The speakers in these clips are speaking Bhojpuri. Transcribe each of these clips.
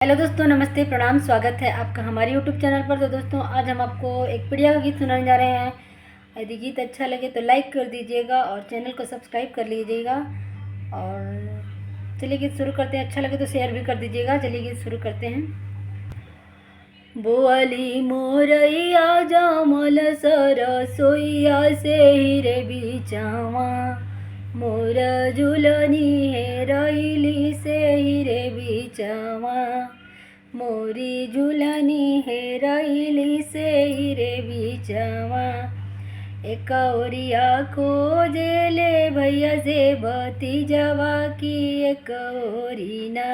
हेलो दोस्तों, नमस्ते, प्रणाम। स्वागत है आपका हमारे यूट्यूब चैनल पर। तो दोस्तों, आज हम आपको एक बढ़िया गीत सुनाने जा रहे हैं। यदि गीत अच्छा लगे तो लाइक कर दीजिएगा और चैनल को सब्सक्राइब कर लीजिएगा। और चलिए गीत शुरू करते हैं। अच्छा लगे तो शेयर भी कर दीजिएगा। चलिए गीत शुरू करते हैं। बोअली मोरैया जामल सरसोईया से हीरे बिचावा, मोर झुलनी हेरैली से हीरे बिचावा, मोरी झुलनी हेरैली से हीरे बिचावा। एक ओरिया खोजेले भैया से भतीजवा की, एक ओरीना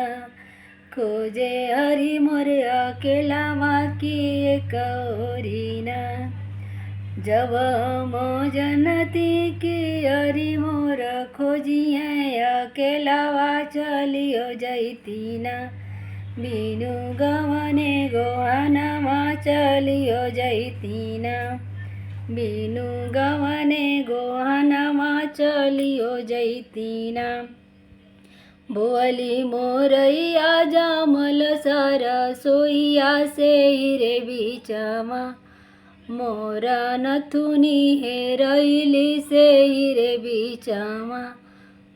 खोजे हरी मोर अकेलावा की, एक ओरीना। जब हम जनती की हरी मोर खोजिए, अकेलावा चलियो जैतीना, बिनु गवने गोहानावा चलियो जैतीना, बिनु गवने गोहानावा चलियो जैतीना। बोअली मोरैया जामल सरसोईया से हीरे बिचावा, मोरा नथुनी हेरैली से हीरे बिचावा,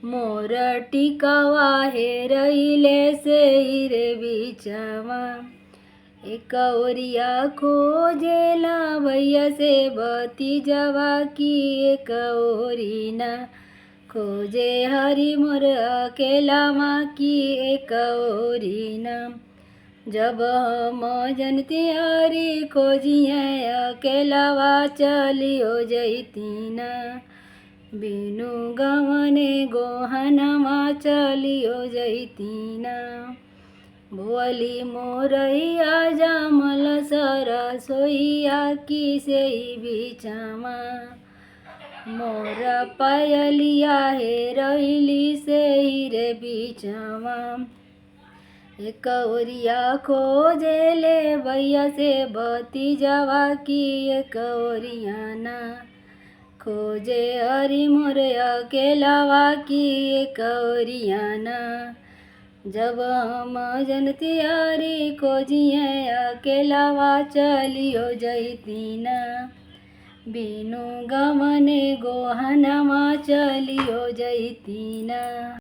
मोर टिकावा हेरैले से हीरे बिचावा। एक ओरिया खोजेला भैया से भतीजवा की, एक ओरीना खोजे हरी मोर अकेलावा की, एक ओरीना। जब हम जनती हरी खोजिए, अकेलावा चलियो जैतीना, बिनु गवने गोहानावा चलियो जैतीना। बोअली मोरैया जामल सरसोईया की से बिचावा, मोर पायलिया हेरैली से हीरे बिचावा। एक ओरिया खोजेले भैया से भतीजवा की, एक ओरियाना खोजे हरी मोर अकेलावा की, एक ओरियाना। जब हम जनती हरी खोजिए, अकेलावा चलियो जैतीना, बिनु गवने गोहानावा चलियो जैतीना।